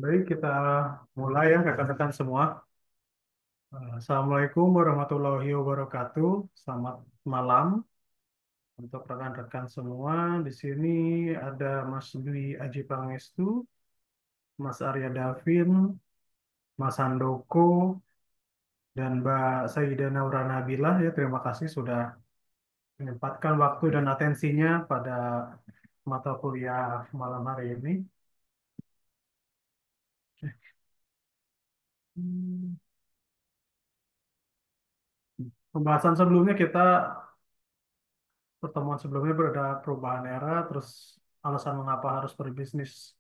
Baik, kita mulai ya rekan-rekan semua. Assalamualaikum warahmatullahi wabarakatuh. Selamat malam untuk rekan-rekan semua. Di sini ada Mas Dwi Aji Pangestu, Mas Arya Davin, Mas Handoko, dan Mbak Saida Naura Nabilah. Ya, terima kasih sudah menyempatkan waktu dan atensinya pada mata kuliah malam hari ini. Hmm. Pembahasan sebelumnya pertemuan sebelumnya berada perubahan era, terus alasan mengapa harus berbisnis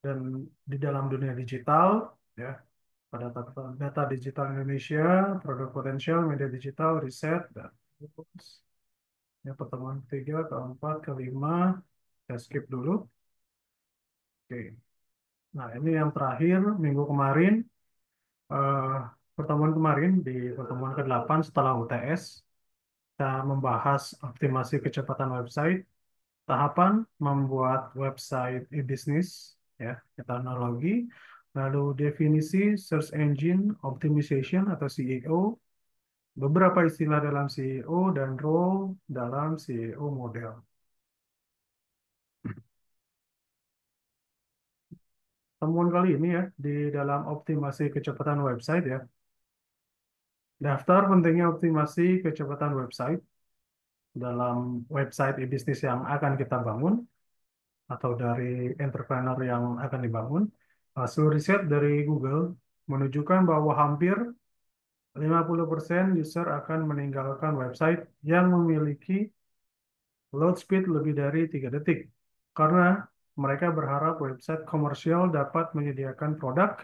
dan di dalam dunia digital, ya, pada data digital Indonesia, produk potensial, media digital, riset, dan terus, ya, pertemuan ketiga, keempat, kelima, saya skip dulu. Oke. Nah, ini yang terakhir minggu kemarin, eh, pertemuan kemarin di pertemuan ke-8 setelah UTS, kita membahas optimasi kecepatan website. Tahapan membuat website e-business, ya, teknologi, lalu definisi search engine optimization atau SEO, beberapa istilah dalam SEO dan role dalam SEO model. Temuan kali ini ya di dalam optimasi kecepatan website ya. Daftar pentingnya optimasi kecepatan website dalam website e-business yang akan kita bangun atau dari entrepreneur yang akan dibangun. Hasil riset dari Google menunjukkan bahwa hampir 50% user akan meninggalkan website yang memiliki load speed lebih dari 3 detik karena mereka berharap website komersial dapat menyediakan produk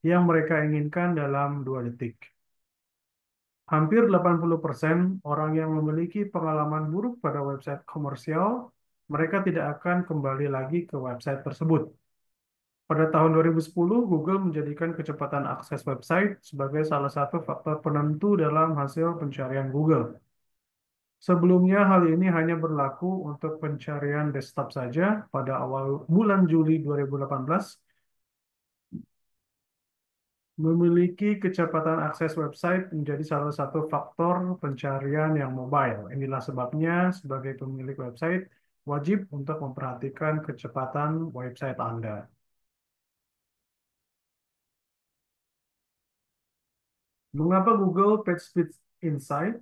yang mereka inginkan dalam 2 detik. Hampir 80% orang yang memiliki pengalaman buruk pada website komersial, mereka tidak akan kembali lagi ke website tersebut. Pada tahun 2010, Google menjadikan kecepatan akses website sebagai salah satu faktor penentu dalam hasil pencarian Google. Sebelumnya, hal ini hanya berlaku untuk pencarian desktop saja. Pada awal bulan Juli 2018, memiliki kecepatan akses website menjadi salah satu faktor pencarian yang mobile. Inilah sebabnya, sebagai pemilik website, wajib untuk memperhatikan kecepatan website Anda. Mengapa Google PageSpeed Insight?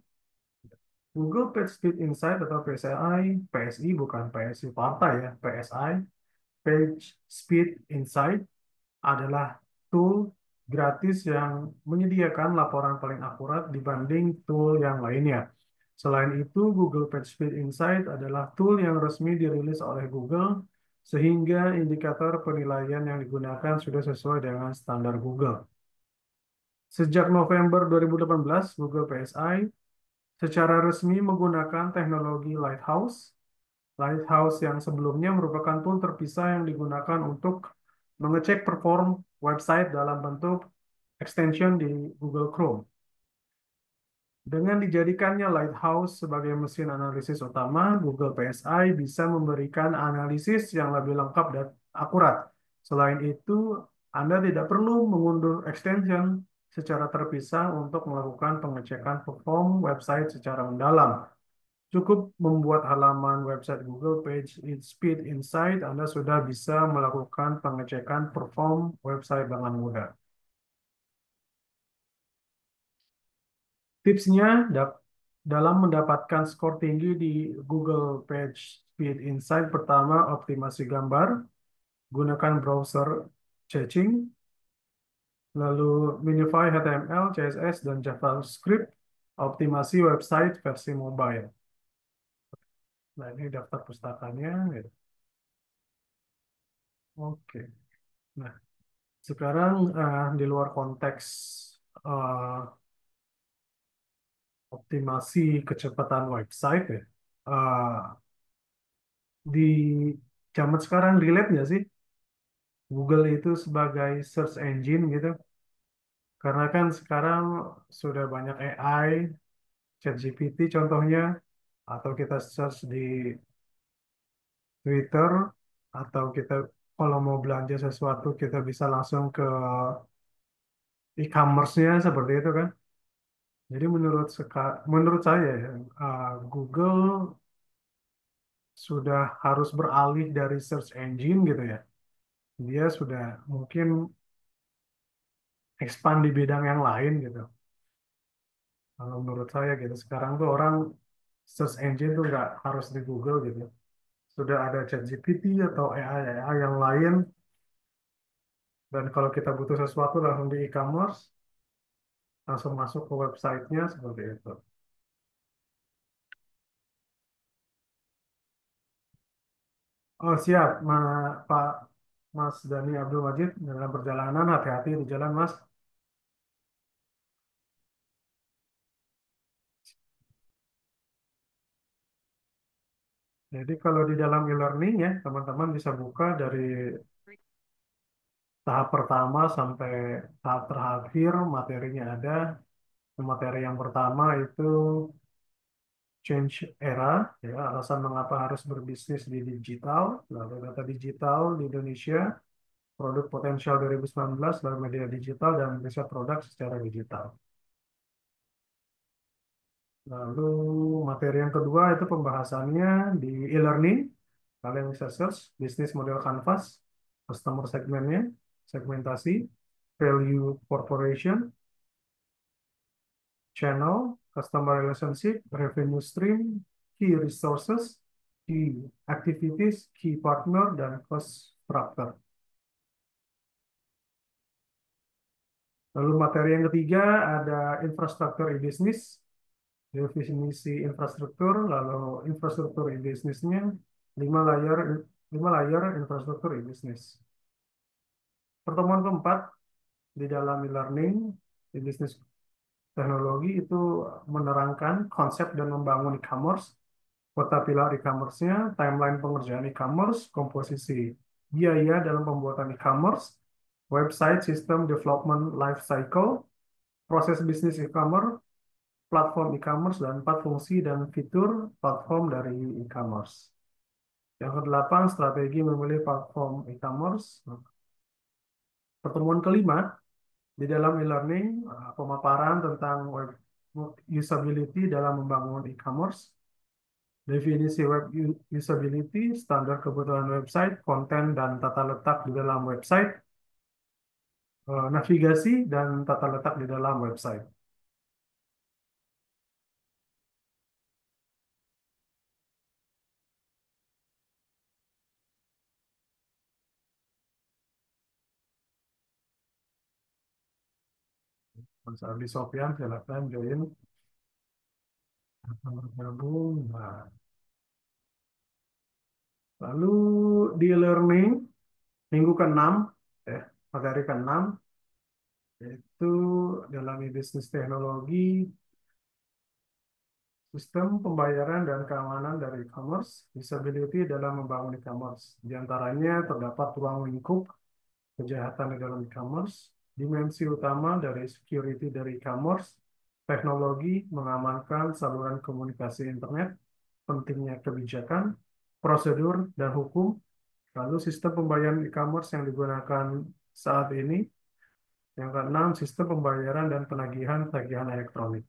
Google PageSpeed Insight atau PSI bukan PSI partai ya, PSI, Page Speed Insight adalah tool gratis yang menyediakan laporan paling akurat dibanding tool yang lainnya. Selain itu, Google PageSpeed Insight adalah tool yang resmi dirilis oleh Google, sehingga indikator penilaian yang digunakan sudah sesuai dengan standar Google. Sejak November 2018, Google PSI secara resmi menggunakan teknologi Lighthouse. Lighthouse yang sebelumnya merupakan tool terpisah yang digunakan untuk mengecek perform website dalam bentuk extension di Google Chrome. Dengan dijadikannya Lighthouse sebagai mesin analisis utama, Google PSI bisa memberikan analisis yang lebih lengkap dan akurat. Selain itu, Anda tidak perlu mengunduh extension secara terpisah untuk melakukan pengecekan perform website secara mendalam. Cukup membuat halaman website Google Page Speed Insight, Anda sudah bisa melakukan pengecekan perform website dengan mudah. Tipsnya dalam mendapatkan skor tinggi di Google Page Speed Insight, pertama, optimasi gambar, gunakan browser caching, lalu minify HTML, CSS, dan JavaScript, optimasi website versi mobile. Nah, ini daftar pustakanya. Gitu. Oke. Nah, sekarang di luar konteks eh, optimasi kecepatan website ya, eh, di zaman sekarang relate nggak sih Google itu sebagai search engine gitu? Karena kan sekarang sudah banyak AI, ChatGPT contohnya, atau kita search di Twitter, atau kita kalau mau belanja sesuatu kita bisa langsung ke e-commerce-nya seperti itu kan. Jadi menurut saya ya, Google sudah harus beralih dari search engine gitu ya. Dia sudah mungkin expand di bidang yang lain gitu. Kalau menurut saya gitu, sekarang tuh orang search engine tuh nggak harus di Google gitu. Sudah ada ChatGPT atau AI yang lain, dan kalau kita butuh sesuatu langsung di e-commerce, langsung masuk ke websitenya seperti itu. Oh siap, Pak Mas Dani Abdul Wajid dalam perjalanan hati-hati di jalan Mas. Jadi kalau di dalam e-learning ya teman-teman bisa buka dari tahap pertama sampai tahap terakhir materinya ada. Materi yang pertama itu change era, ya, alasan mengapa harus berbisnis di digital, lalu data digital di Indonesia, produk potensial 2019, lalu media digital dan riset produk secara digital. Lalu materi yang kedua itu pembahasannya di e-learning, kalian bisa search bisnis model Canvas, customer segmennya, segmentasi, value corporation, channel, customer relationship, revenue stream, key resources, key activities, key partner, dan cost structure. Lalu materi yang ketiga ada infrastruktur e-business, definisi infrastruktur, lalu infrastruktur e-businessnya, 5 layer, 5 layer infrastruktur e-business. Pertemuan keempat di dalam e-learning, e-business teknologi itu menerangkan konsep dan membangun e-commerce, kota pilar e-commerce-nya, timeline pengerjaan e-commerce, komposisi biaya dalam pembuatan e-commerce, website system development life cycle, proses bisnis e-commerce, platform e-commerce, dan 4 fungsi dan fitur platform dari e-commerce. Yang kedelapan, strategi memilih platform e-commerce. Pertemuan kelima, di dalam e-learning, pemaparan tentang web usability dalam membangun e-commerce, definisi web usability, standar kebutuhan website, konten dan tata letak di dalam website, navigasi dan tata letak di dalam website. Mas Ardi Sofyan, silakan join. Bergabung. Nah, lalu di learning minggu ke-6, materi ke-6, yaitu dalam bisnis teknologi, sistem pembayaran dan keamanan dari e-commerce, usability dalam membangun e-commerce. Di antaranya terdapat ruang lingkup kejahatan di dalam e-commerce, dimensi utama dari security dari e-commerce, teknologi mengamankan saluran komunikasi internet, pentingnya kebijakan, prosedur, dan hukum, lalu sistem pembayaran e-commerce yang digunakan saat ini, yang keenam, sistem pembayaran dan penagihan tagihan elektronik.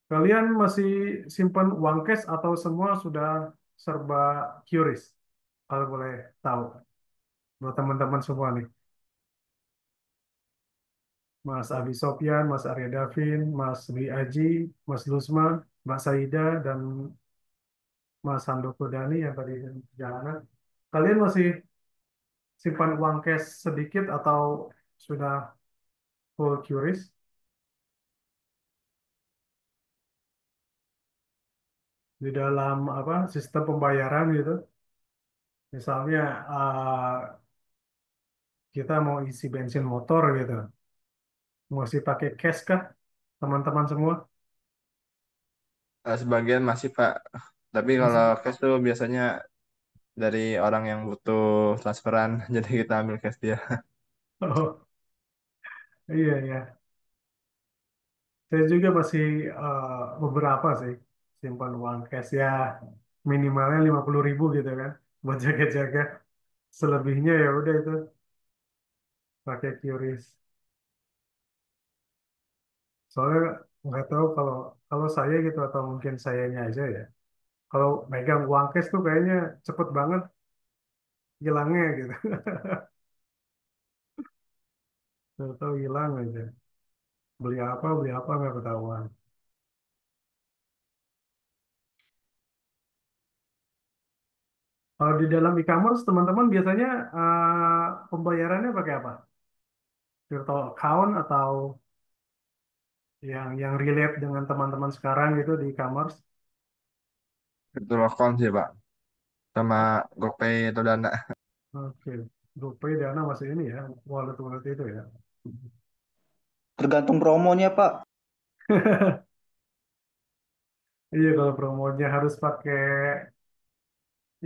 Kalian masih simpan uang cash atau semua sudah serba QRIS? Kalau boleh tahu, buat teman-teman semua nih. Mas Abi Sopyan, Mas Arya Davin, Mas Dwi Aji, Mas Lusma, Mbak Saida, dan Mas Handoko Dani yang tadi di perjalanan. Kalian masih simpan uang cash sedikit atau sudah full QRIS di dalam apa sistem pembayaran gitu? Misalnya kita mau isi bensin motor gitu, masih pakai cash kah, teman-teman semua? Sebagian masih Pak, tapi kalau Masih. cash tuh biasanya dari orang yang butuh transferan, jadi kita ambil cash dia. Oh, iya iya. Saya juga masih beberapa sih simpan uang cash ya. minimalnya 50.000 gitu kan buat jaga-jaga. Selebihnya ya udah itu pakai QRIS. Soalnya nggak tahu kalau kalau saya gitu atau mungkin sayanya aja ya. Kalau megang uang cash tuh kayaknya cepet banget hilangnya gitu. Tahu hilang aja. Beli apa nggak ketahuan. Kalau di dalam e-commerce teman-teman biasanya pembayarannya pakai apa? Virtual account atau yang relate dengan teman-teman sekarang gitu di e-commerce? Virtual account sih Pak, sama GoPay atau Dana. Oke, GoPay Dana masih ini ya, wallet-wallet itu ya. Tergantung promonya, Pak. Iya, kalau promonya harus pakai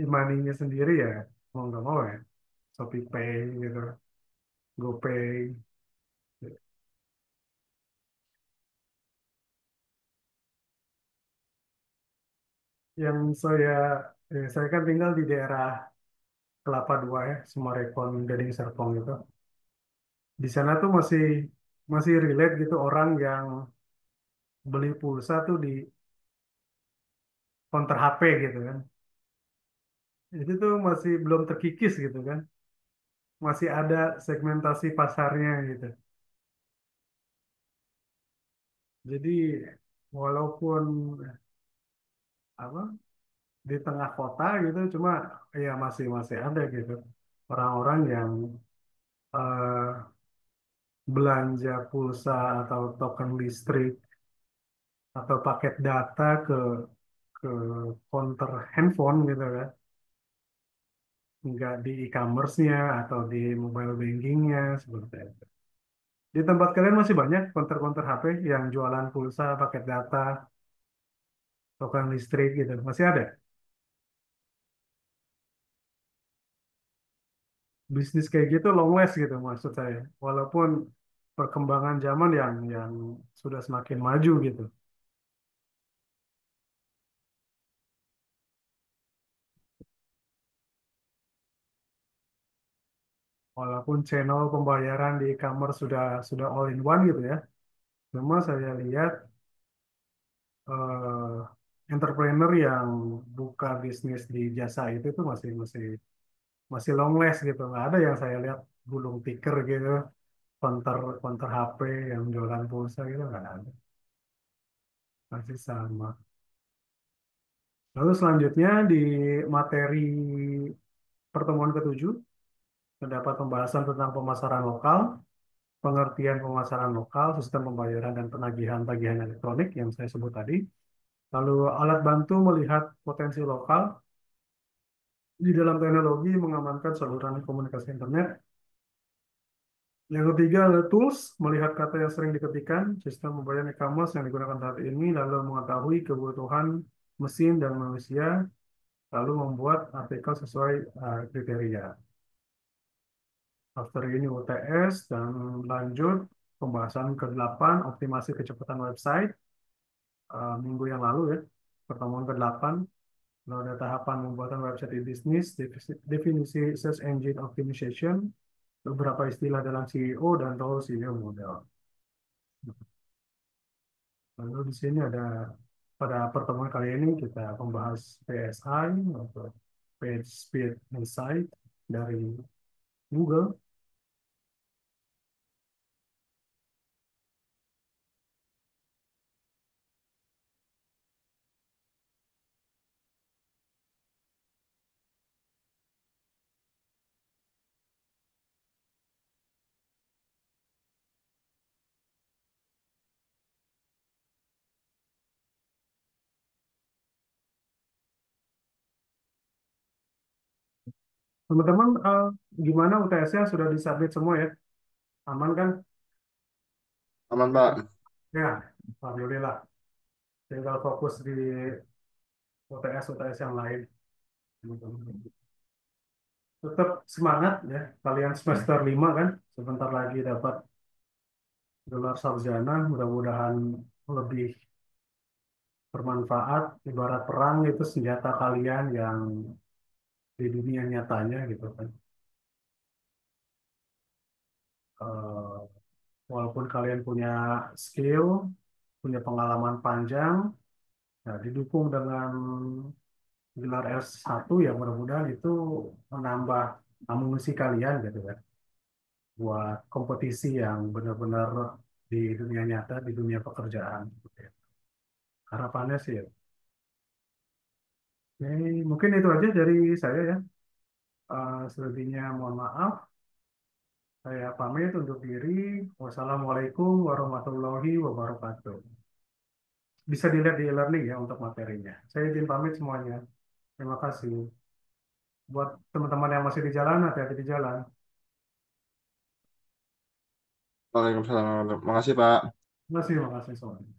e-money-nya sendiri ya, mau nggak mau ya. Shopee Pay gitu, GoPay. Yang saya kan tinggal di daerah Kelapa Dua ya, Sumarekon, Gading Serpong gitu. Di sana tuh masih masih relate gitu orang yang beli pulsa tuh di counter HP gitu kan. Itu tuh masih belum terkikis gitu kan. Masih ada segmentasi pasarnya gitu. Jadi walaupun apa di tengah kota gitu, cuma ya masih masih ada gitu orang-orang yang eh, belanja pulsa atau token listrik atau paket data ke counter handphone gitu kan, nggak di e-commerce-nya atau di mobile banking-nya seperti itu. Di tempat kalian masih banyak counter-counter HP yang jualan pulsa, paket data, token listrik gitu, masih ada. Bisnis kayak gitu long last gitu maksud saya. Walaupun perkembangan zaman yang sudah semakin maju gitu. Walaupun channel pembayaran di e-commerce sudah all in one gitu ya. Cuma saya lihat eh, entrepreneur yang buka bisnis di jasa itu tuh masih masih masih long last gitu. Nggak ada yang saya lihat gulung tikar gitu, counter counter HP yang jualan pulsa gitu nggak ada. Masih sama. Lalu selanjutnya di materi pertemuan ketujuh terdapat pembahasan tentang pemasaran lokal, pengertian pemasaran lokal, sistem pembayaran dan penagihan tagihan elektronik yang saya sebut tadi. Lalu alat bantu melihat potensi lokal di dalam teknologi mengamankan saluran komunikasi internet. Yang ketiga adalah tools, melihat kata yang sering diketikkan, sistem pembayaran e-commerce yang digunakan saat ini, lalu mengetahui kebutuhan mesin dan manusia, lalu membuat artikel sesuai kriteria. After ini UTS dan lanjut pembahasan ke-8 optimasi kecepatan website minggu yang lalu ya, pertemuan ke-8. Lalu ada tahapan pembuatan website e-bisnis, definisi search engine optimization, beberapa istilah dalam SEO dan role SEO model. Lalu di sini ada pada pertemuan kali ini kita membahas PSI atau Page Speed Insight dari Google. Teman-teman, gimana UTS-nya sudah disubmit semua ya? Aman kan? Aman Pak. Ya, alhamdulillah. Tinggal fokus di UTS-UTS yang lain. Tetap semangat ya. Kalian semester 5 kan? Sebentar lagi dapat gelar sarjana. Mudah-mudahan lebih bermanfaat, ibarat perang itu senjata kalian yang di dunia nyatanya gitu kan. Eh, Walaupun kalian punya skill, punya pengalaman panjang, ya didukung dengan gelar S1 ya mudah-mudahan itu menambah amunisi kalian gitu kan buat kompetisi yang benar-benar di dunia nyata, di dunia pekerjaan gitu ya. Harapannya sih ya. Mungkin itu aja dari saya ya. Selebihnya mohon maaf. Saya pamit untuk diri. Wassalamualaikum warahmatullahi wabarakatuh. Bisa dilihat di e-learning ya untuk materinya. Saya izin pamit semuanya. Terima kasih. Buat teman-teman yang masih di jalan, hati-hati di jalan. Waalaikumsalam. Makasih Pak. Terima kasih semuanya.